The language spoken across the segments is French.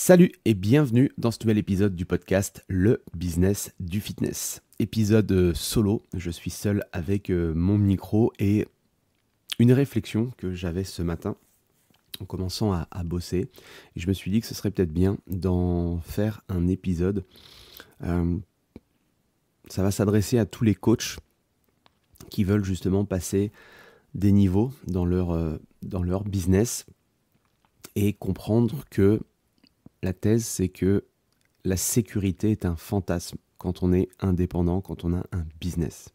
Salut et bienvenue dans ce nouvel épisode du podcast Le Business du Fitness. Épisode solo, je suis seul avec mon micro et une réflexion que j'avais ce matin en commençant à bosser. Et je me suis dit que ce serait peut-être bien d'en faire un épisode. Ça va s'adresser à tous les coachs qui veulent justement passer des niveaux dans leur business et comprendre que la thèse, c'est que la sécurité est un fantasme quand on est indépendant, quand on a un business.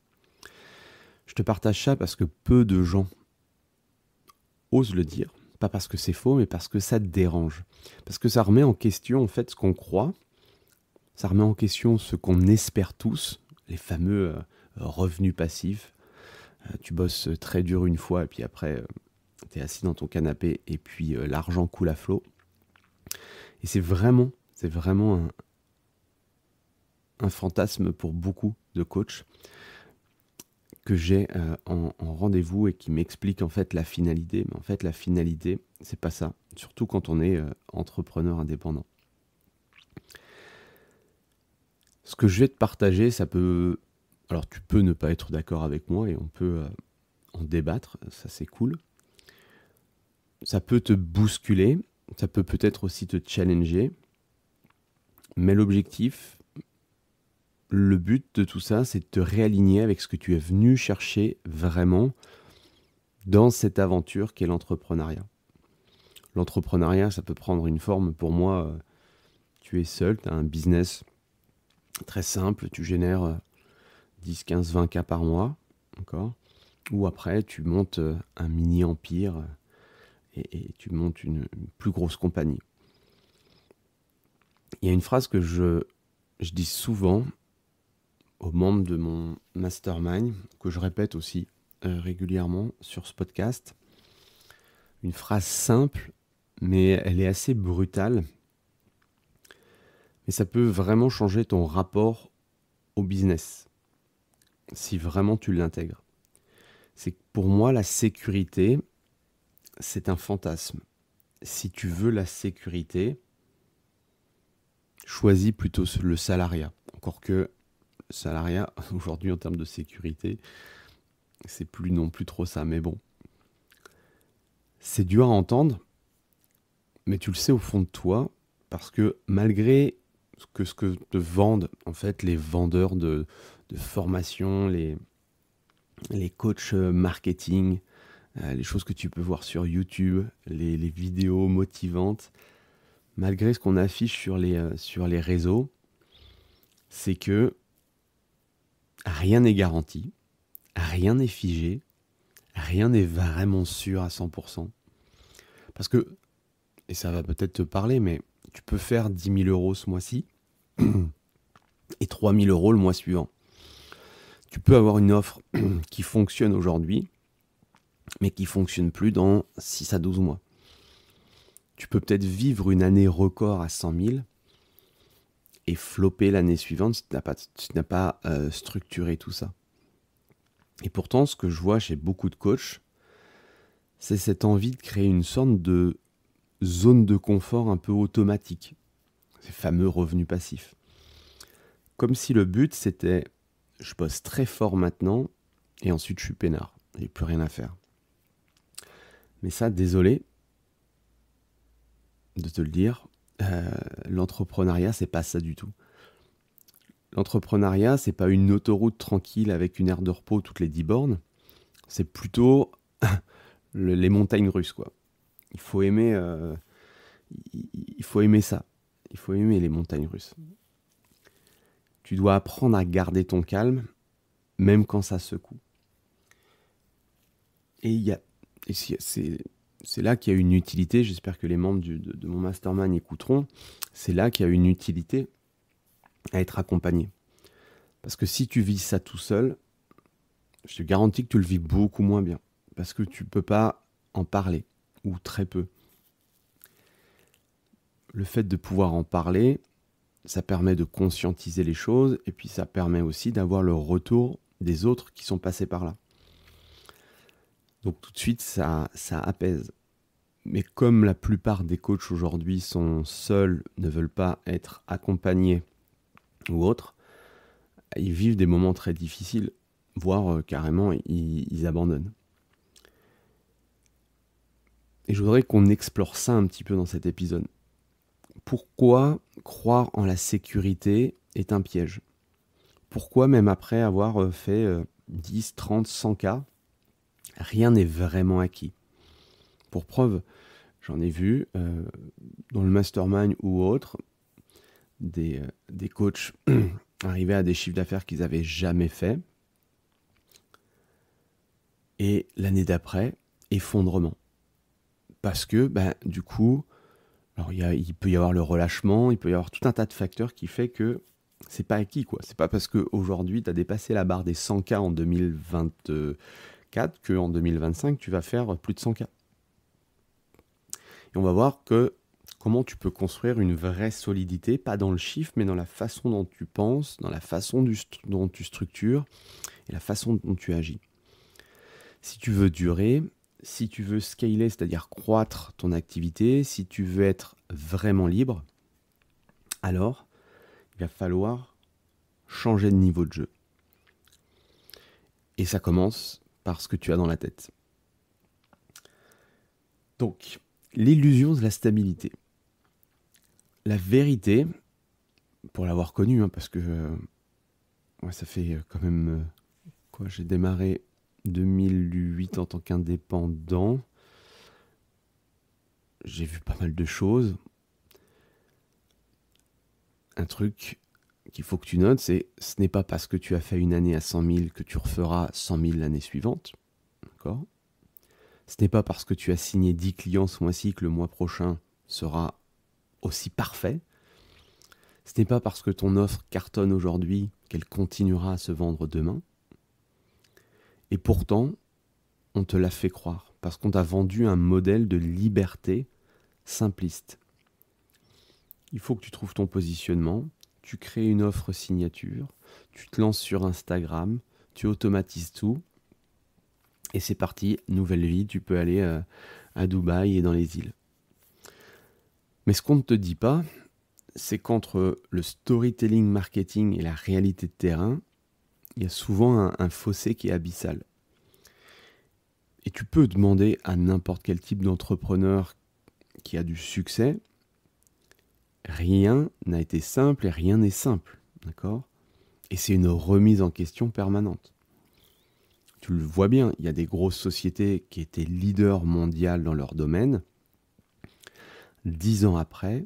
Je te partage ça parce que peu de gens osent le dire, pas parce que c'est faux, mais parce que ça te dérange. Parce que ça remet en question en fait ce qu'on croit, ça remet en question ce qu'on espère tous, les fameux revenus passifs. Tu bosses très dur une fois et puis après, tu es assis dans ton canapé et puis l'argent coule à flot. Et c'est vraiment un fantasme pour beaucoup de coachs que j'ai en rendez-vous et qui m'expliquent en fait la finalité. Mais en fait, la finalité, c'est pas ça. Surtout quand on est entrepreneur indépendant. Ce que je vais te partager, ça peut... Alors, tu peux ne pas être d'accord avec moi et on peut en débattre. Ça, c'est cool. Ça peut te bousculer. Ça peut peut-être aussi te challenger. Mais l'objectif, le but de tout ça, c'est de te réaligner avec ce que tu es venu chercher vraiment dans cette aventure qu'est l'entrepreneuriat. L'entrepreneuriat, ça peut prendre une forme, pour moi, tu es seul, tu as un business très simple, tu génères 10, 15, 20 K par mois, d'accord ? Ou après, tu montes un mini-empire et tu montes une plus grosse compagnie. Il y a une phrase que je dis souvent aux membres de mon mastermind, que je répète aussi régulièrement sur ce podcast. Une phrase simple, mais elle est assez brutale. Mais ça peut vraiment changer ton rapport au business, si vraiment tu l'intègres. C'est que pour moi, la sécurité, c'est un fantasme. Si tu veux la sécurité, choisis plutôt le salariat. Encore que le salariat, aujourd'hui, en termes de sécurité, c'est plus non plus trop ça, mais bon. C'est dur à entendre, mais tu le sais au fond de toi, parce que malgré ce que te vendent en fait les vendeurs de formation, les coachs marketing, les choses que tu peux voir sur YouTube, les vidéos motivantes, malgré ce qu'on affiche sur les réseaux, c'est que rien n'est garanti, rien n'est figé, rien n'est vraiment sûr à 100%. Parce que, et ça va peut-être te parler, mais tu peux faire 10 000 euros ce mois-ci et 3 000 euros le mois suivant. Tu peux avoir une offre qui fonctionne aujourd'hui, mais qui ne fonctionne plus dans 6 à 12 mois. Tu peux peut-être vivre une année record à 100 000 et flopper l'année suivante si tu n'as pas structuré tout ça. Et pourtant, ce que je vois chez beaucoup de coachs, c'est cette envie de créer une sorte de zone de confort un peu automatique. Ces fameux revenus passifs. Comme si le but, c'était je bosse très fort maintenant et ensuite je suis peinard. Il n'y a plus rien à faire. Mais ça, désolé de te le dire, l'entrepreneuriat, c'est pas ça du tout. L'entrepreneuriat, c'est pas une autoroute tranquille avec une aire de repos toutes les 10 bornes. C'est plutôt les montagnes russes, quoi. Il faut aimer ça. Il faut aimer les montagnes russes. Tu dois apprendre à garder ton calme, même quand ça secoue. Et c'est là qu'il y a une utilité, j'espère que les membres de mon mastermind écouteront, c'est là qu'il y a une utilité à être accompagné. Parce que si tu vis ça tout seul, je te garantis que tu le vis beaucoup moins bien. Parce que tu ne peux pas en parler, ou très peu. Le fait de pouvoir en parler, ça permet de conscientiser les choses, et puis ça permet aussi d'avoir le retour des autres qui sont passés par là. Donc tout de suite, ça apaise. Mais comme la plupart des coachs aujourd'hui sont seuls, ne veulent pas être accompagnés ou autres, ils vivent des moments très difficiles, voire carrément ils abandonnent. Et je voudrais qu'on explore ça un petit peu dans cet épisode. Pourquoi croire en la sécurité est un piège? Pourquoi même après avoir fait 10, 30, 100 cas, rien n'est vraiment acquis? Pour preuve, j'en ai vu dans le mastermind ou autre, des coachs arriver à des chiffres d'affaires qu'ils n'avaient jamais fait. Et l'année d'après, effondrement. Parce que, du coup, alors il peut y avoir le relâchement, il peut y avoir tout un tas de facteurs qui fait que c'est pas acquis, quoi. C'est pas parce qu'aujourd'hui, tu as dépassé la barre des 100K en 2024 qu'en 2025, tu vas faire plus de 100K. Et on va voir comment tu peux construire une vraie solidité, pas dans le chiffre, mais dans la façon dont tu penses, dans la façon dont tu structures et la façon dont tu agis. Si tu veux durer, si tu veux scaler, c'est-à-dire croître ton activité, si tu veux être vraiment libre, alors il va falloir changer de niveau de jeu. Et ça commence par ce que tu as dans la tête. Donc, l'illusion de la stabilité. La vérité, pour l'avoir connue, parce que ça fait quand même... j'ai démarré 2008 en tant qu'indépendant. J'ai vu pas mal de choses. Un truc qu'il faut que tu notes, c'est ce n'est pas parce que tu as fait une année à 100 000 que tu referas 100 000 l'année suivante. D'accord ? Ce n'est pas parce que tu as signé 10 clients ce mois-ci que le mois prochain sera aussi parfait. Ce n'est pas parce que ton offre cartonne aujourd'hui qu'elle continuera à se vendre demain. Et pourtant, on te l'a fait croire, parce qu'on t'a vendu un modèle de liberté simpliste. Il faut que tu trouves ton positionnement, tu crées une offre signature, tu te lances sur Instagram, tu automatises tout, et c'est parti, nouvelle vie, tu peux aller à Dubaï et dans les îles. Mais ce qu'on ne te dit pas, c'est qu'entre le storytelling marketing et la réalité de terrain, il y a souvent un fossé qui est abyssal. Et tu peux demander à n'importe quel type d'entrepreneur qui a du succès, rien n'a été simple et rien n'est simple, d'accord ? Et c'est une remise en question permanente. Tu le vois bien, il y a des grosses sociétés qui étaient leaders mondiales dans leur domaine. 10 ans après,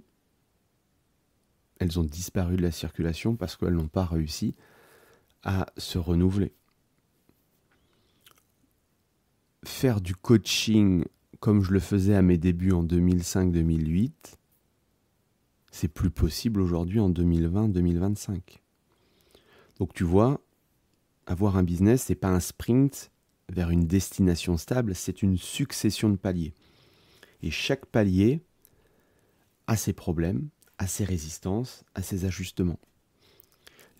elles ont disparu de la circulation parce qu'elles n'ont pas réussi à se renouveler. Faire du coaching comme je le faisais à mes débuts en 2005-2008, c'est plus possible aujourd'hui en 2020-2025. Donc tu vois, avoir un business, c'est pas un sprint vers une destination stable, c'est une succession de paliers. Et chaque palier a ses problèmes, a ses résistances, a ses ajustements.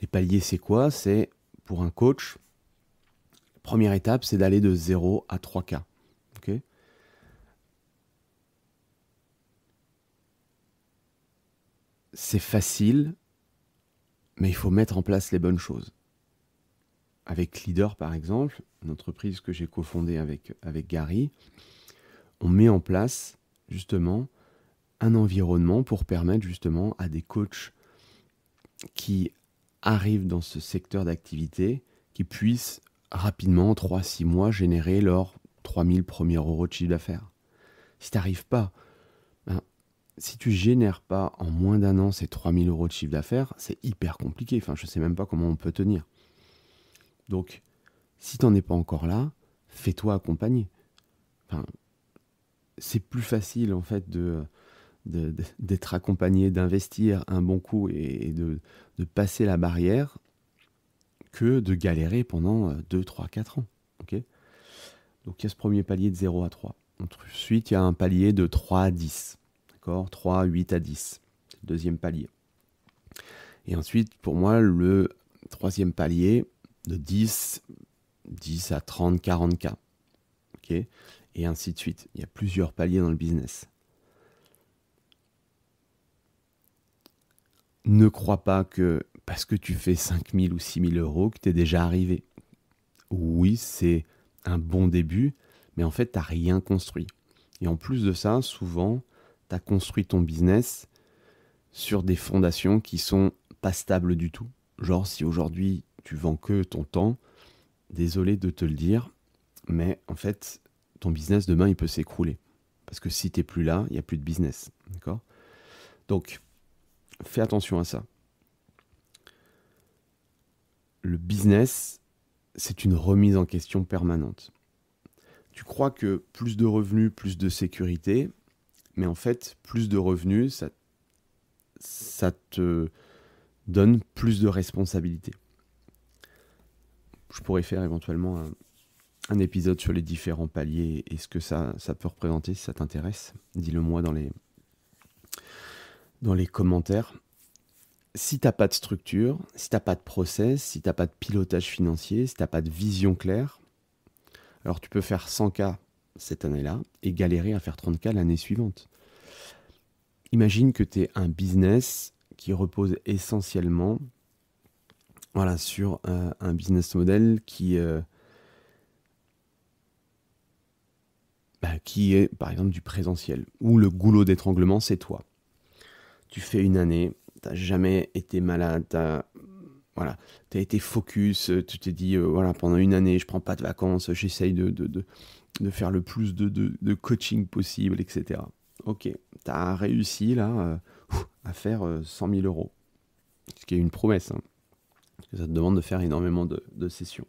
Les paliers, c'est quoi ? C'est, pour un coach, la première étape, c'est d'aller de 0 à 3K. Okay ? C'est facile, mais il faut mettre en place les bonnes choses. Avec Leader, par exemple, une entreprise que j'ai cofondée avec Gary, on met en place justement un environnement pour permettre justement à des coachs qui arrivent dans ce secteur d'activité, qui puissent rapidement, en 3-6 mois, générer leurs 3000 premiers euros de chiffre d'affaires. Si tu n'arrives pas, si tu ne génères pas en moins d'un an ces 3000 euros de chiffre d'affaires, c'est hyper compliqué. Enfin, je ne sais même pas comment on peut tenir. Donc, si tu n'en es pas encore là, fais-toi accompagner. Enfin, c'est plus facile en fait d'être accompagné, d'investir un bon coup et de passer la barrière que de galérer pendant 2, 3, 4 ans. Okay ? Donc il y a ce premier palier de 0 à 3. Ensuite, il y a un palier de 3 à 10. D'accord ? 3, 8 à 10. Deuxième palier. Et ensuite, pour moi, le troisième palier de 10 à 30, 40K. Okay ? et ainsi de suite. Il y a plusieurs paliers dans le business. Ne crois pas que parce que tu fais 5 000 ou 6 000 euros que tu es déjà arrivé. Oui, c'est un bon début, mais en fait, tu n'as rien construit. Et en plus de ça, souvent, tu as construit ton business sur des fondations qui sont pas stables du tout. Genre, si aujourd'hui, tu vends que ton temps, désolé de te le dire, mais en fait, ton business, demain, il peut s'écrouler. Parce que si tu n'es plus là, il n'y a plus de business. D'accord ? Donc, fais attention à ça. Le business, c'est une remise en question permanente. Tu crois que plus de revenus, plus de sécurité, mais en fait, plus de revenus, ça te donne plus de responsabilités. Je pourrais faire éventuellement un épisode sur les différents paliers et ce que ça peut représenter si ça t'intéresse. Dis-le moi dans les commentaires. Si tu n'as pas de structure, si tu n'as pas de process, si tu n'as pas de pilotage financier, si tu n'as pas de vision claire, alors tu peux faire 100K cette année-là et galérer à faire 30K l'année suivante. Imagine que tu es un business qui repose essentiellement sur un business model qui est par exemple du présentiel, où le goulot d'étranglement c'est toi. Tu fais une année, tu n'as jamais été malade, tu as été focus, tu t'es dit pendant une année je prends pas de vacances, j'essaye de faire le plus de coaching possible, etc. Ok, tu as réussi là à faire 100 000 euros, ce qui est une promesse, hein, parce que ça te demande de faire énormément de sessions.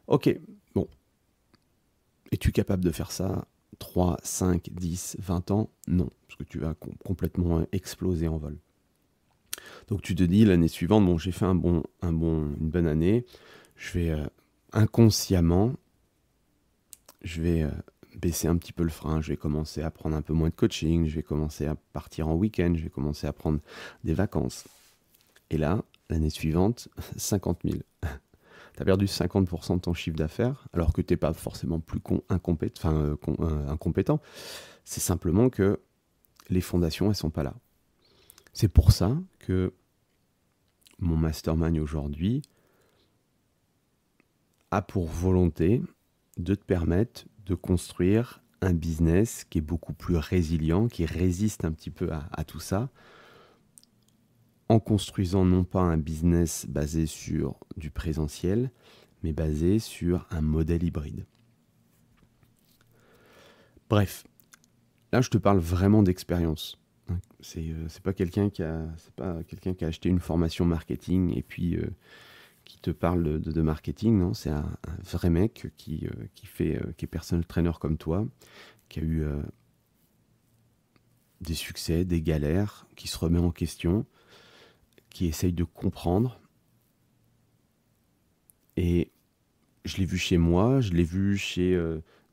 Ok, bon. Es-tu capable de faire ça 3, 5, 10, 20 ans? Non, parce que tu vas complètement exploser en vol. Donc tu te dis l'année suivante, bon, j'ai fait une bonne année, je vais inconsciemment, je vais baisser un petit peu le frein, je vais commencer à prendre un peu moins de coaching, je vais commencer à partir en week-end, je vais commencer à prendre des vacances. Et là, l'année suivante, 50 000. Tu as perdu 50% de ton chiffre d'affaires, alors que tu n'es pas forcément plus incompétent. C'est simplement que les fondations, elles ne sont pas là. C'est pour ça que mon mastermind aujourd'hui a pour volonté de te permettre de construire un business qui est beaucoup plus résilient, qui résiste un petit peu à tout ça, en construisant non pas un business basé sur du présentiel, mais basé sur un modèle hybride. Bref, là je te parle vraiment d'expérience. C'est pas quelqu'un qui a acheté une formation marketing et puis qui te parle de marketing, non, c'est un vrai mec qui est personal trainer comme toi, qui a eu des succès, des galères, qui se remet en question, qui essaye de comprendre. Et je l'ai vu chez moi, je l'ai vu chez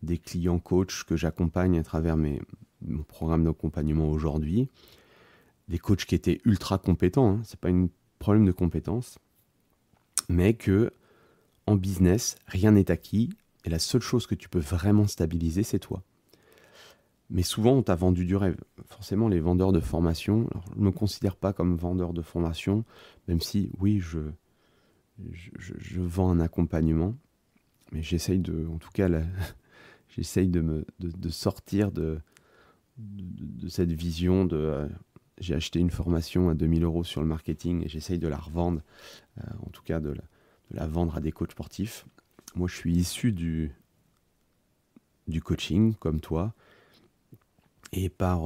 des clients coachs que j'accompagne à travers mon programme d'accompagnement aujourd'hui. Des coachs qui étaient ultra compétents, hein, c'est pas un problème de compétence, mais que en business, rien n'est acquis et la seule chose que tu peux vraiment stabiliser, c'est toi. Mais souvent, on t'a vendu du rêve. Forcément, les vendeurs de formation, alors, je ne me considère pas comme vendeur de formation, même si, oui, je vends un accompagnement, mais j'essaye de sortir de cette vision de j'ai acheté une formation à 2000 € sur le marketing et j'essaye de la revendre, en tout cas de la vendre à des coachs sportifs. Moi, je suis issu du coaching, comme toi, et par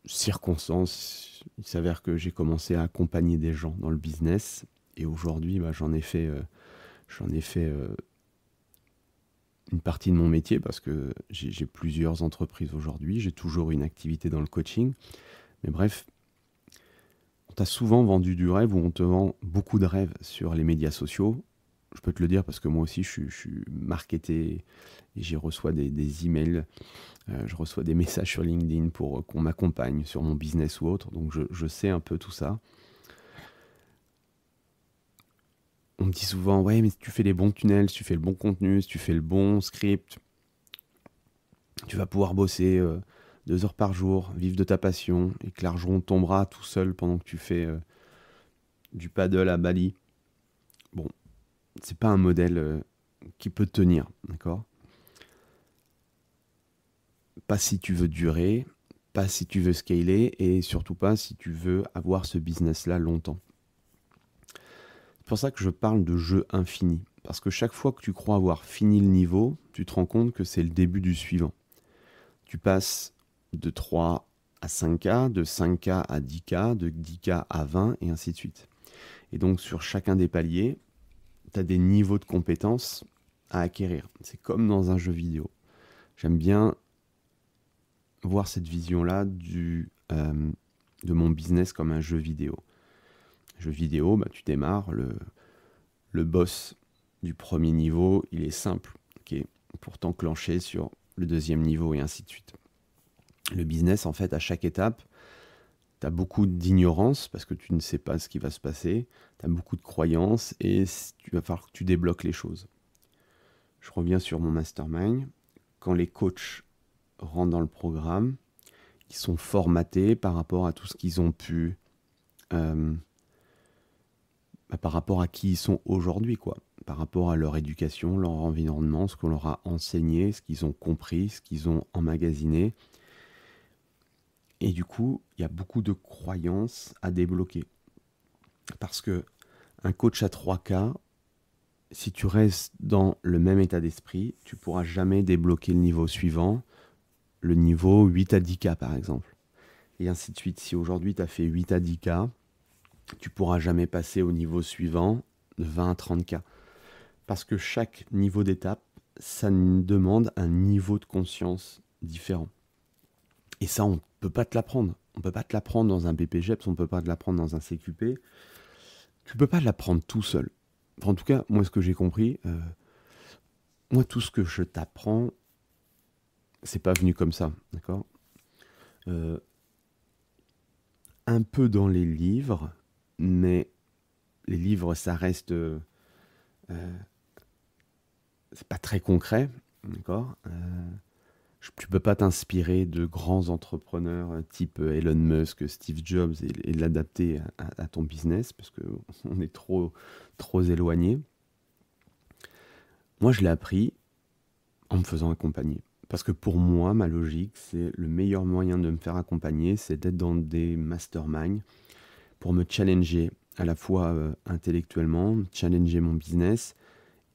circonstances, il s'avère que j'ai commencé à accompagner des gens dans le business, et aujourd'hui, j'en ai fait une partie de mon métier parce que j'ai plusieurs entreprises aujourd'hui, j'ai toujours une activité dans le coaching. Mais bref, on t'a souvent vendu du rêve ou on te vend beaucoup de rêves sur les médias sociaux. Je peux te le dire parce que moi aussi je suis marketé et j'y reçois des emails, je reçois des messages sur LinkedIn pour qu'on m'accompagne sur mon business ou autre. Donc je sais un peu tout ça. On me dit souvent, ouais, mais si tu fais les bons tunnels, si tu fais le bon contenu, si tu fais le bon script, tu vas pouvoir bosser 2 heures par jour, vivre de ta passion, et que l'argent tombera tout seul pendant que tu fais du paddle à Bali. Bon, c'est pas un modèle qui peut tenir, d'accord? Pas si tu veux durer, pas si tu veux scaler, et surtout pas si tu veux avoir ce business-là longtemps. C'est pour ça que je parle de jeu infini. Parce que chaque fois que tu crois avoir fini le niveau, tu te rends compte que c'est le début du suivant. Tu passes de 3 à 5K, de 5K à 10K, de 10K à 20, et ainsi de suite. Et donc sur chacun des paliers, tu as des niveaux de compétences à acquérir. C'est comme dans un jeu vidéo. J'aime bien voir cette vision-là de mon business comme un jeu vidéo. Jeu vidéo, bah, tu démarres, le boss du premier niveau, il est simple, okay, pour t'enclencher sur le deuxième niveau et ainsi de suite. Le business, en fait, à chaque étape, tu as beaucoup d'ignorance parce que tu ne sais pas ce qui va se passer, tu as beaucoup de croyances et il va falloir que tu débloques les choses. Je reviens sur mon mastermind. Quand les coachs rentrent dans le programme, ils sont formatés par rapport à tout ce qu'ils ont pu... par rapport à qui ils sont aujourd'hui, quoi. Par rapport à leur éducation, leur environnement, ce qu'on leur a enseigné, ce qu'ils ont compris, ce qu'ils ont emmagasiné. Et du coup, il y a beaucoup de croyances à débloquer. Parce que un coach à 3K, si tu restes dans le même état d'esprit, tu ne pourras jamais débloquer le niveau suivant, le niveau 8 à 10K par exemple. Et ainsi de suite. Si aujourd'hui tu as fait 8 à 10K, tu ne pourras jamais passer au niveau suivant, de 20 à 30K. Parce que chaque niveau d'étape, ça demande un niveau de conscience différent. Et ça, on ne peut pas te l'apprendre. On ne peut pas te l'apprendre dans un BPGEPS, on ne peut pas te l'apprendre dans un CQP. Tu ne peux pas l'apprendre tout seul. Enfin, en tout cas, moi, ce que j'ai compris, moi, tout ce que je t'apprends, c'est pas venu comme ça, d'accord? Un peu dans les livres, mais les livres, ça reste... c'est pas très concret, d'accord? Tu peux pas t'inspirer de grands entrepreneurs type Elon Musk, Steve Jobs et l'adapter à ton business parce qu'on est trop éloigné. Moi, je l'ai appris en me faisant accompagner. Parce que pour moi, ma logique, c'est le meilleur moyen de me faire accompagner, c'est d'être dans des masterminds pour me challenger à la fois intellectuellement, challenger mon business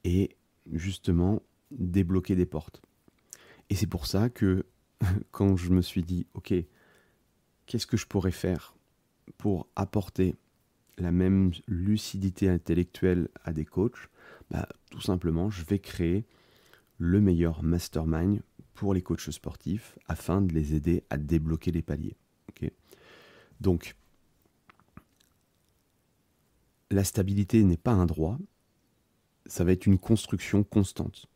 et justement débloquer des portes. Et c'est pour ça que quand je me suis dit, ok, qu'est-ce que je pourrais faire pour apporter la même lucidité intellectuelle à des coachs? Bah, tout simplement, je vais créer le meilleur mastermind pour les coachs sportifs afin de les aider à débloquer les paliers. Okay. Donc, la stabilité n'est pas un droit, ça va être une construction constante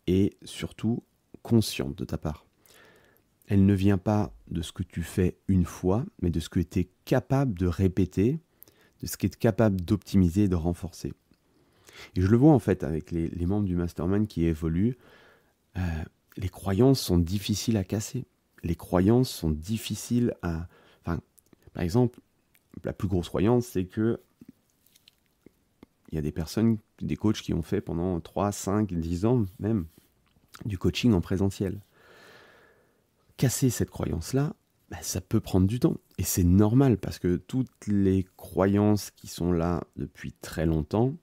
et surtout consciente de ta part. Elle ne vient pas de ce que tu fais une fois, mais de ce que tu es capable de répéter, de ce que tu es capable d'optimiser et de renforcer. Et je le vois en fait avec les membres du mastermind qui évoluent. Les croyances sont difficiles à casser. Les croyances sont difficiles à... Enfin, par exemple, la plus grosse croyance, c'est que il y a des personnes, des coachs qui ont fait pendant 3, 5, 10 ans même du coaching en présentiel. Casser cette croyance-là, bah, ça peut prendre du temps. Et c'est normal parce que toutes les croyances qui sont là depuis très longtemps,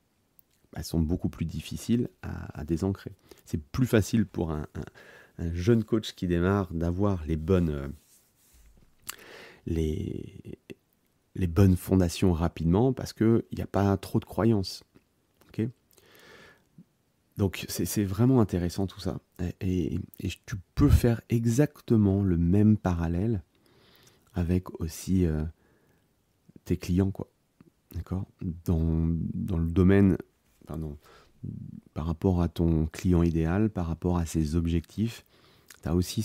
elles sont beaucoup plus difficiles à désancrer. C'est plus facile pour un jeune coach qui démarre d'avoir les bonnes fondations rapidement parce qu'il n'y a pas trop de croyances. Okay, donc c'est vraiment intéressant tout ça. Et tu peux faire exactement le même parallèle avec aussi tes clients, quoi. D'accord? Dans le domaine... Pardon, par rapport à ton client idéal, par rapport à ses objectifs, tu as aussi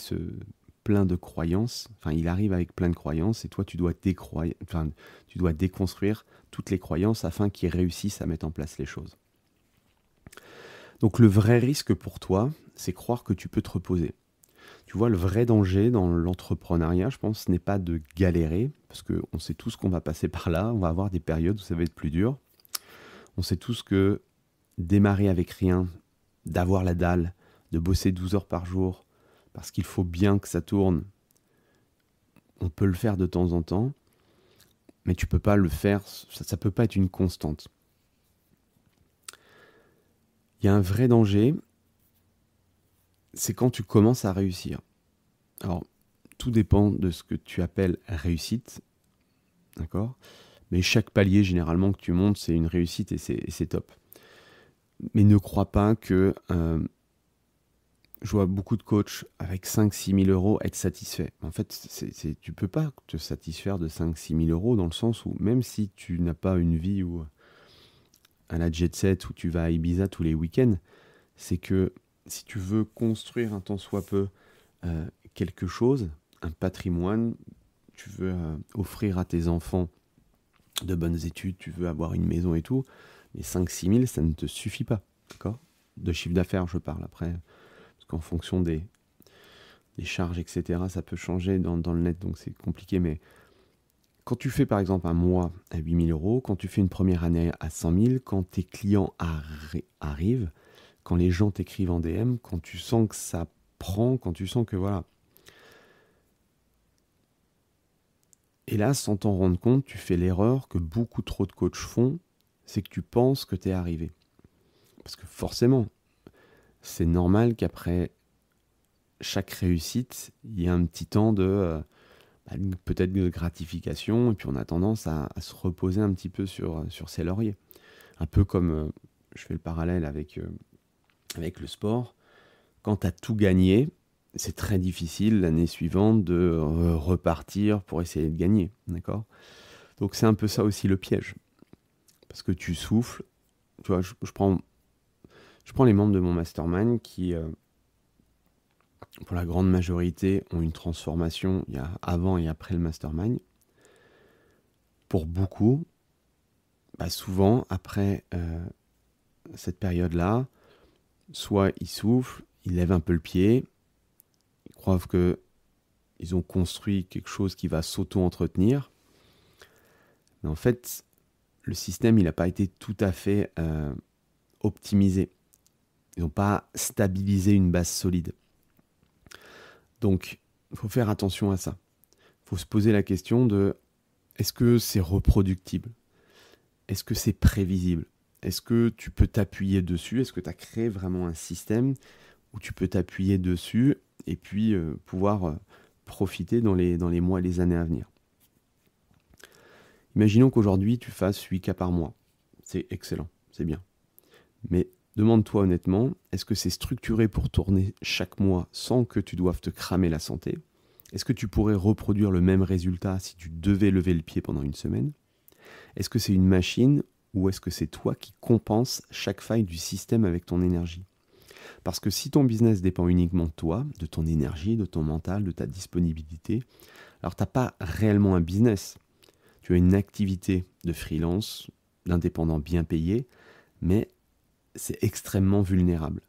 plein de croyances. Enfin, il arrive avec plein de croyances et toi, tu dois déconstruire toutes les croyances afin qu'il réussisse à mettre en place les choses. Donc le vrai risque pour toi, c'est croire que tu peux te reposer. Tu vois, le vrai danger dans l'entrepreneuriat, je pense, ce n'est pas de galérer, parce qu'on sait tous qu'on va passer par là, on va avoir des périodes où ça va être plus dur. On sait tous que démarrer avec rien, d'avoir la dalle, de bosser 12 heures par jour, parce qu'il faut bien que ça tourne, on peut le faire de temps en temps, mais tu peux pas le faire, ça peut pas être une constante. Il y a un vrai danger, c'est quand tu commences à réussir. Alors, tout dépend de ce que tu appelles réussite, d'accord? Mais chaque palier, généralement, que tu montes, c'est une réussite et c'est top. Mais ne crois pas que je vois beaucoup de coachs avec 5-6 000 euros être satisfaits. En fait, tu ne peux pas te satisfaire de 5-6 000 euros dans le sens où même si tu n'as pas une vie où, à la jet set où tu vas à Ibiza tous les week-ends, c'est que si tu veux construire un tant soit peu quelque chose, un patrimoine, tu veux offrir à tes enfants de bonnes études, tu veux avoir une maison et tout, mais 5-6 000, ça ne te suffit pas, d'accord? De chiffre d'affaires, je parle après, parce qu'en fonction des charges, etc., ça peut changer dans le net, donc c'est compliqué, mais quand tu fais par exemple un mois à 8 000 euros, quand tu fais une première année à 100 000, quand tes clients arrivent, quand les gens t'écrivent en DM, quand tu sens que ça prend, quand tu sens que voilà. Et là, sans t'en rendre compte, tu fais l'erreur que beaucoup trop de coachs font, c'est que tu penses que tu es arrivé. Parce que forcément, c'est normal qu'après chaque réussite, il y ait un petit temps de peut-être de gratification, et puis on a tendance à se reposer un petit peu sur ses lauriers. Un peu comme, je fais le parallèle avec le sport, quand tu as tout gagné, c'est très difficile l'année suivante de repartir pour essayer de gagner, d'accord? Donc c'est un peu ça aussi le piège, parce que tu souffles, tu vois, je prends les membres de mon mastermind qui, pour la grande majorité, ont une transformation il y a avant et après le mastermind. Pour beaucoup, souvent, après cette période-là, soit ils soufflent, ils lèvent un peu le pied, ils croient qu'ils ont construit quelque chose qui va s'auto-entretenir. Mais en fait, le système, il n'a pas été tout à fait optimisé. Ils n'ont pas stabilisé une base solide. Donc, il faut faire attention à ça. Il faut se poser la question de est-ce que c'est reproductible? Est-ce que c'est prévisible? Est-ce que tu peux t'appuyer dessus? Est-ce que tu as créé vraiment un système où tu peux t'appuyer dessus et puis pouvoir profiter dans les mois et les années à venir? Imaginons qu'aujourd'hui, tu fasses 8 cas par mois. C'est excellent, c'est bien. Mais demande-toi honnêtement, est-ce que c'est structuré pour tourner chaque mois sans que tu doives te cramer la santé? Est-ce que tu pourrais reproduire le même résultat si tu devais lever le pied pendant une semaine? Est-ce que c'est une machine ou est-ce que c'est toi qui compenses chaque faille du système avec ton énergie? Parce que si ton business dépend uniquement de toi, de ton énergie, de ton mental, de ta disponibilité, alors tu n'as pas réellement un business. Tu as une activité de freelance, d'indépendant bien payé, mais c'est extrêmement vulnérable.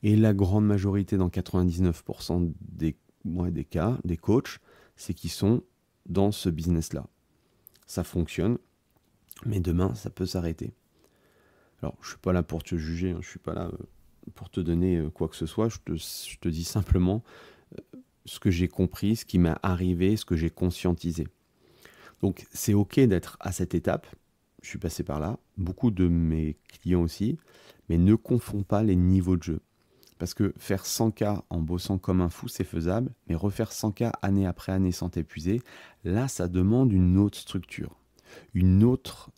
Et la grande majorité, dans 99% des cas, des coachs, c'est qu'ils sont dans ce business-là. Ça fonctionne, mais demain, ça peut s'arrêter. Alors, je ne suis pas là pour te juger, je ne suis pas là pour te donner quoi que ce soit, je te dis simplement ce que j'ai compris, ce qui m'est arrivé, ce que j'ai conscientisé. Donc, c'est OK d'être à cette étape, je suis passé par là, beaucoup de mes clients aussi, mais ne confonds pas les niveaux de jeu. Parce que faire 100K en bossant comme un fou, c'est faisable, mais refaire 100K année après année sans t'épuiser, là, ça demande une autre structure, un autre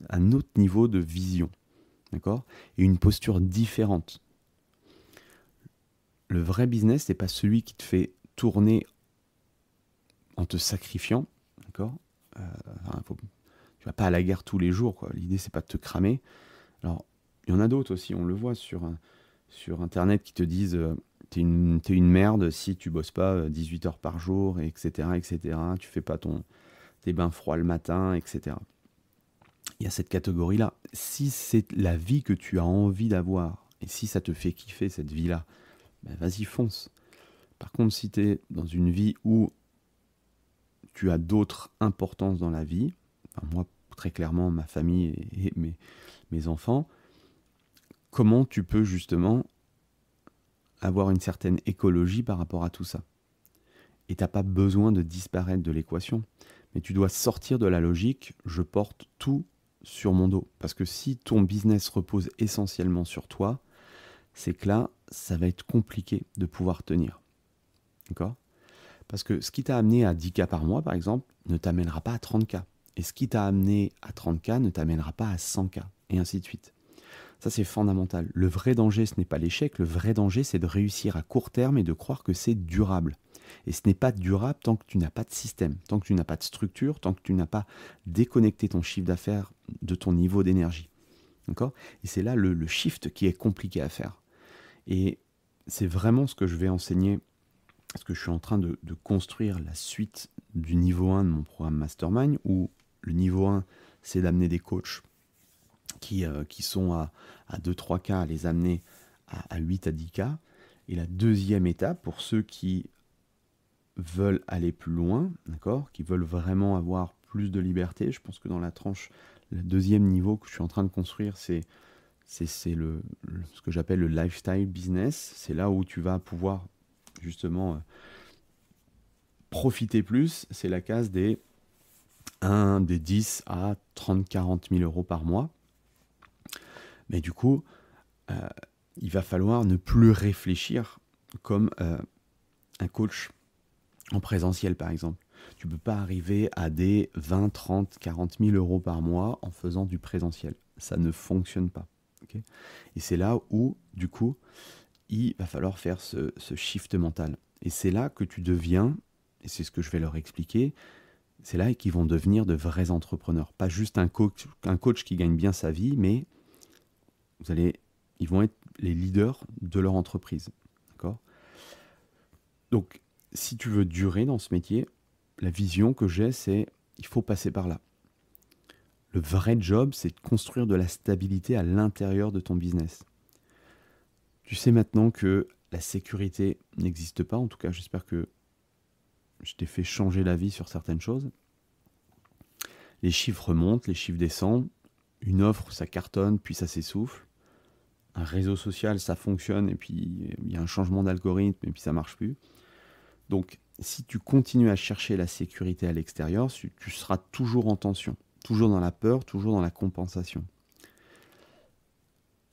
niveau de vision, d'accord? Et une posture différente. Le vrai business, c'est pas celui qui te fait tourner en te sacrifiant, d'accord? Tu vas pas à la guerre tous les jours, quoi. L'idée, c'est pas de te cramer. Alors, il y en a d'autres aussi, on le voit sur Internet qui te disent t'es une merde si tu bosses pas 18 heures par jour, etc., etc. Tu fais pas tes bains froids le matin, etc. Il y a cette catégorie-là. Si c'est la vie que tu as envie d'avoir Et si ça te fait kiffer cette vie-là, ben vas-y, fonce. Par contre, si tu es dans une vie où tu as d'autres importances dans la vie, enfin, moi, très clairement, ma famille et mes enfants, comment tu peux justement avoir une certaine écologie par rapport à tout ça? Et tu n'as pas besoin de disparaître de l'équation, mais tu dois sortir de la logique, je porte tout sur mon dos. Parce que si ton business repose essentiellement sur toi, c'est que là, ça va être compliqué de pouvoir tenir. D'accord? Parce que ce qui t'a amené à 10K par mois, par exemple, ne t'amènera pas à 30K. Et ce qui t'a amené à 30K ne t'amènera pas à 100K. Et ainsi de suite. Ça, c'est fondamental. Le vrai danger, ce n'est pas l'échec. Le vrai danger, c'est de réussir à court terme et de croire que c'est durable. Et ce n'est pas durable tant que tu n'as pas de système, tant que tu n'as pas de structure, tant que tu n'as pas déconnecté ton chiffre d'affaires de ton niveau d'énergie. D'accord? Et c'est là le shift qui est compliqué à faire. Et c'est vraiment ce que je vais enseigner, parce que je suis en train de construire la suite du niveau 1 de mon programme Mastermind, où le niveau 1, c'est d'amener des coachs qui sont à 2-3K, à les amener à 8 à 10K. Et la deuxième étape, pour ceux qui veulent aller plus loin, d'accord, qui veulent vraiment avoir plus de liberté, je pense que dans la tranche, le deuxième niveau que je suis en train de construire, c'est ce que j'appelle le lifestyle business. C'est là où tu vas pouvoir justement profiter plus. C'est la case des 10 à 30-40 000 euros par mois. Mais du coup, il va falloir ne plus réfléchir comme un coach en présentiel, par exemple. Tu ne peux pas arriver à des 20, 30, 40 000 euros par mois en faisant du présentiel. Ça ne fonctionne pas. Okay? Et c'est là où, du coup, il va falloir faire ce shift mental. Et c'est là que tu deviens, et c'est ce que je vais leur expliquer, c'est là qu'ils vont devenir de vrais entrepreneurs. Pas juste un coach qui gagne bien sa vie, mais ils vont être les leaders de leur entreprise. D'accord? Donc, si tu veux durer dans ce métier, la vision que j'ai, c'est il faut passer par là. Le vrai job, c'est de construire de la stabilité à l'intérieur de ton business. Tu sais maintenant que la sécurité n'existe pas. En tout cas, j'espère que je t'ai fait changer la vie sur certaines choses. Les chiffres montent, les chiffres descendent. Une offre, ça cartonne, puis ça s'essouffle. Un réseau social, ça fonctionne, et puis il y a un changement d'algorithme, et puis ça ne marche plus. Donc, si tu continues à chercher la sécurité à l'extérieur, tu seras toujours en tension, toujours dans la peur, toujours dans la compensation.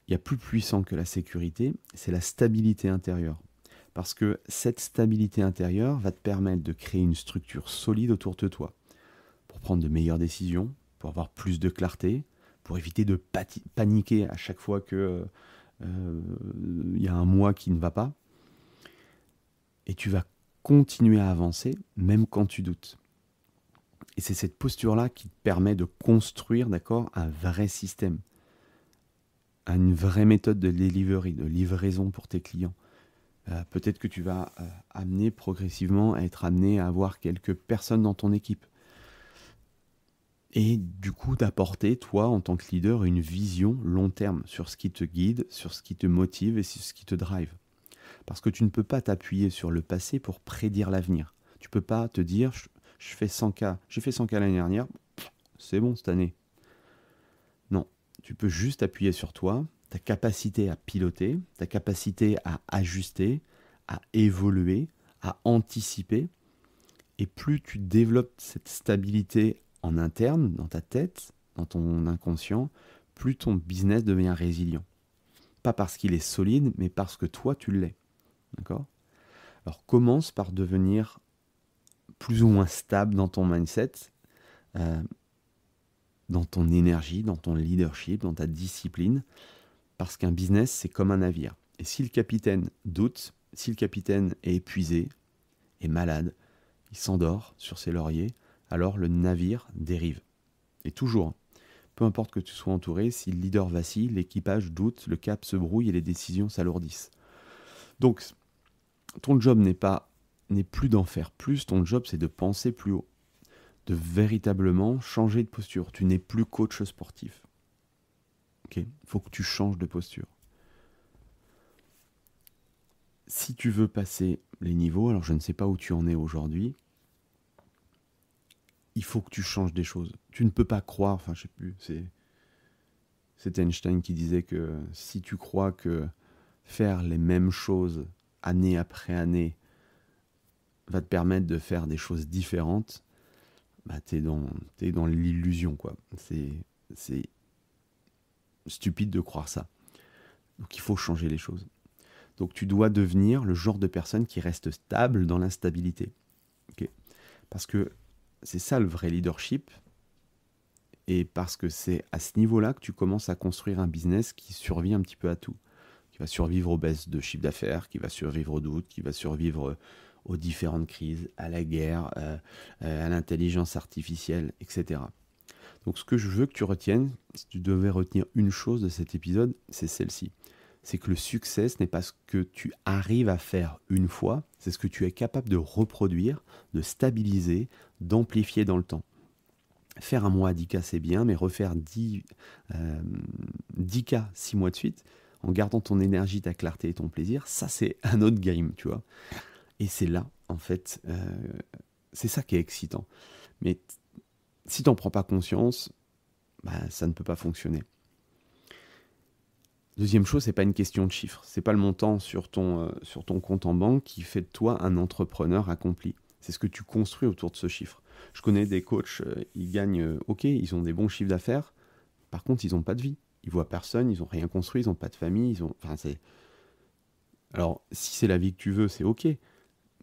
Il y a plus puissant que la sécurité, c'est la stabilité intérieure. Parce que cette stabilité intérieure va te permettre de créer une structure solide autour de toi, pour prendre de meilleures décisions, pour avoir plus de clarté, pour éviter de paniquer à chaque fois qu'il y a un mois qui ne va pas. Et tu vas continuer à avancer, même quand tu doutes. Et c'est cette posture-là qui te permet de construire, d'accord, un vrai système, une vraie méthode de delivery, de livraison pour tes clients. Peut-être que tu vas amener progressivement à être amené à avoir quelques personnes dans ton équipe. Et du coup, d'apporter, toi, en tant que leader, une vision long terme sur ce qui te guide, sur ce qui te motive et sur ce qui te drive. Parce que tu ne peux pas t'appuyer sur le passé pour prédire l'avenir. Tu ne peux pas te dire, je fais 100K, j'ai fait 100K l'année dernière, c'est bon cette année. Non, tu peux juste appuyer sur toi, ta capacité à piloter, ta capacité à ajuster, à évoluer, à anticiper. Et plus tu développes cette stabilité en interne, dans ta tête, dans ton inconscient, plus ton business devient résilient. Pas parce qu'il est solide, mais parce que toi, tu l'es. D'accord ? Alors, commence par devenir plus ou moins stable dans ton mindset, dans ton énergie, dans ton leadership, dans ta discipline, parce qu'un business, c'est comme un navire. Et si le capitaine doute, si le capitaine est épuisé, est malade, il s'endort sur ses lauriers, alors le navire dérive. Et toujours, peu importe que tu sois entouré, si le leader vacille, l'équipage doute, le cap se brouille et les décisions s'alourdissent. Donc, ton job n'est plus d'en faire plus, ton job c'est de penser plus haut, de véritablement changer de posture. Tu n'es plus coach sportif. Okay ? Il faut que tu changes de posture. si tu veux passer les niveaux, alors je ne sais pas où tu en es aujourd'hui, il faut que tu changes des choses. Tu ne peux pas croire, enfin je sais plus, c'est Einstein qui disait que si tu crois que faire les mêmes choses année après année va te permettre de faire des choses différentes, bah t'es dans l'illusion, quoi. C'est stupide de croire ça. Donc il faut changer les choses. Donc tu dois devenir le genre de personne qui reste stable dans l'instabilité. Okay, parce que c'est ça le vrai leadership. Et parce que c'est à ce niveau-là que tu commences à construire un business qui survit un petit peu à tout. Qui va survivre aux baisses de chiffre d'affaires, qui va survivre aux doutes, qui va survivre aux différentes crises, à la guerre, à l'intelligence artificielle, etc. Donc ce que je veux que tu retiennes, si tu devais retenir une chose de cet épisode, c'est celle-ci. C'est que le succès, ce n'est pas ce que tu arrives à faire une fois, c'est ce que tu es capable de reproduire, de stabiliser, d'amplifier dans le temps. Faire un mois à 10K, c'est bien, mais refaire 10K 6 mois de suite, en gardant ton énergie, ta clarté et ton plaisir, ça c'est un autre game, tu vois. Et c'est là, en fait, c'est ça qui est excitant. Mais si tu n'en prends pas conscience, bah, ça ne peut pas fonctionner. Deuxième chose, c'est pas une question de chiffres. C'est pas le montant sur ton compte en banque qui fait de toi un entrepreneur accompli. C'est ce que tu construis autour de ce chiffre. Je connais des coachs, ils gagnent, ok, ils ont des bons chiffres d'affaires. Par contre, ils n'ont pas de vie. Ils voient personne, ils n'ont rien construit, ils n'ont pas de famille. Alors, si c'est la vie que tu veux, c'est ok.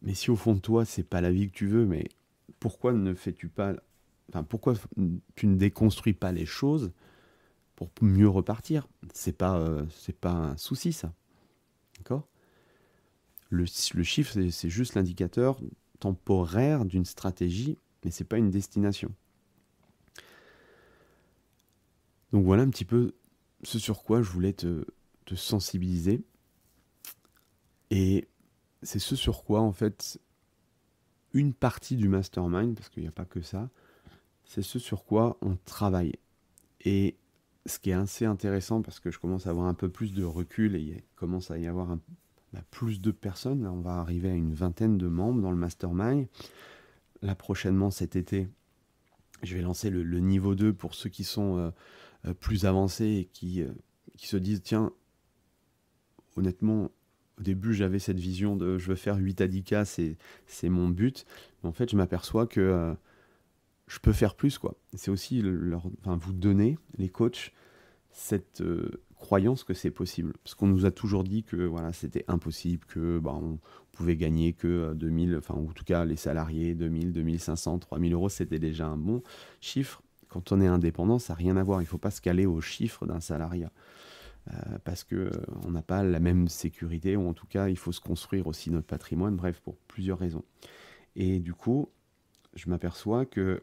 Mais si au fond de toi, c'est pas la vie que tu veux, mais pourquoi ne fais-tu pas... Enfin, pourquoi tu ne déconstruis pas les choses pour mieux repartir? C'est pas un souci, ça. D'accord? Le chiffre, c'est juste l'indicateur temporaire d'une stratégie, mais c'est pas une destination. Donc voilà un petit peu ce sur quoi je voulais te sensibiliser. Et c'est ce sur quoi, en fait, une partie du mastermind, parce qu'il n'y a pas que ça, c'est ce sur quoi on travaille. Et ce qui est assez intéressant, parce que je commence à avoir un peu plus de recul et il commence à y avoir plus de personnes. Là, on va arriver à une vingtaine de membres dans le mastermind. Là, prochainement, cet été, je vais lancer le niveau 2 pour ceux qui sont plus avancés et qui se disent, tiens, honnêtement, au début, j'avais cette vision de je veux faire 8 à 10K, c'est mon but. Mais en fait, je m'aperçois que je peux faire plus, quoi. C'est aussi vous donner, les coachs, cette croyance que c'est possible. Parce qu'on nous a toujours dit que voilà, c'était impossible, que on pouvait gagner que 2000, enfin, ou en tout cas, les salariés, 2000, 2500, 3000 euros, c'était déjà un bon chiffre. Quand on est indépendant, ça n'a rien à voir. Il ne faut pas se caler au chiffre d'un salariat. Parce qu'on n'a pas la même sécurité, ou en tout cas, il faut se construire aussi notre patrimoine, bref, pour plusieurs raisons. Et du coup, je m'aperçois que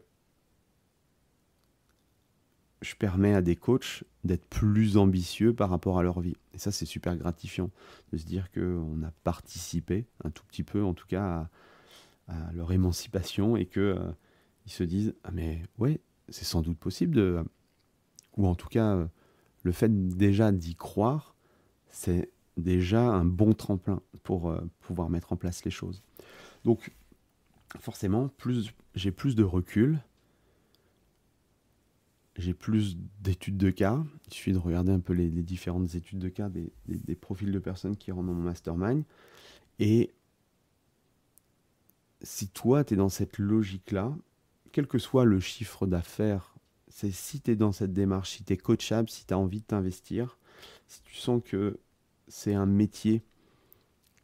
je permets à des coachs d'être plus ambitieux par rapport à leur vie. Et ça, c'est super gratifiant de se dire qu'on a participé un tout petit peu, en tout cas, à leur émancipation et qu'ils se disent « Ah mais ouais, c'est sans doute possible de... » Ou en tout cas, le fait déjà d'y croire, c'est déjà un bon tremplin pour pouvoir mettre en place les choses. Donc, forcément, j'ai plus de recul, j'ai plus d'études de cas. Il suffit de regarder un peu les différentes études de cas des profils de personnes qui rentrent dans mon mastermind. Et si toi, tu es dans cette logique-là, quel que soit le chiffre d'affaires, c'est si tu es dans cette démarche, si tu es coachable, si tu as envie de t'investir, si tu sens que c'est un métier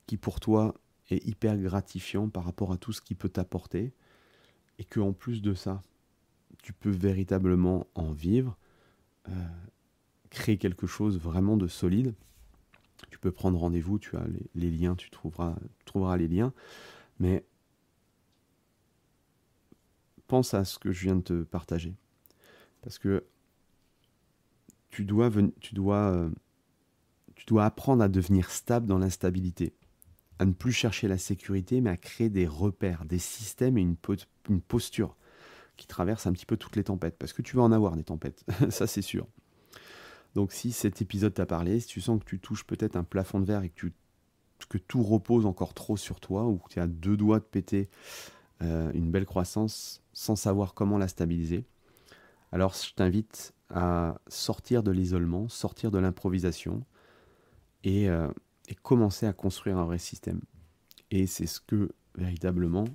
qui pour toi est hyper gratifiant par rapport à tout ce qu'il peut t'apporter, et qu'en plus de ça, tu peux véritablement en vivre, créer quelque chose vraiment de solide. Tu peux prendre rendez-vous, tu as les liens, tu trouveras les liens, mais pense à ce que je viens de te partager. Parce que tu dois apprendre à devenir stable dans l'instabilité, à ne plus chercher la sécurité, mais à créer des repères, des systèmes et une posture qui traverse un petit peu toutes les tempêtes. Parce que tu vas en avoir des tempêtes, ça c'est sûr. Donc si cet épisode t'a parlé, si tu sens que tu touches peut-être un plafond de verre et que que tout repose encore trop sur toi ou que tu es à deux doigts de péter une belle croissance sans savoir comment la stabiliser, alors je t'invite à sortir de l'isolement, sortir de l'improvisation et commencer à construire un vrai système. Et c'est ce que véritablement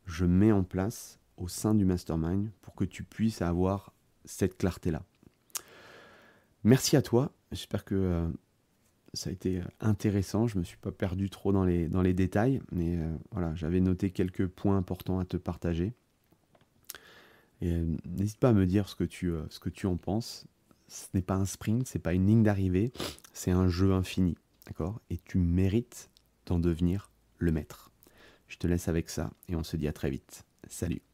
je mets en place au sein du mastermind pour que tu puisses avoir cette clarté-là. Merci à toi, j'espère que ça a été intéressant, je ne me suis pas perdu trop dans les détails, mais voilà, j'avais noté quelques points importants à te partager. Et n'hésite pas à me dire ce que tu en penses. Ce n'est pas un sprint, ce n'est pas une ligne d'arrivée, c'est un jeu infini, d'accord? Et tu mérites d'en devenir le maître. Je te laisse avec ça et on se dit à très vite. Salut!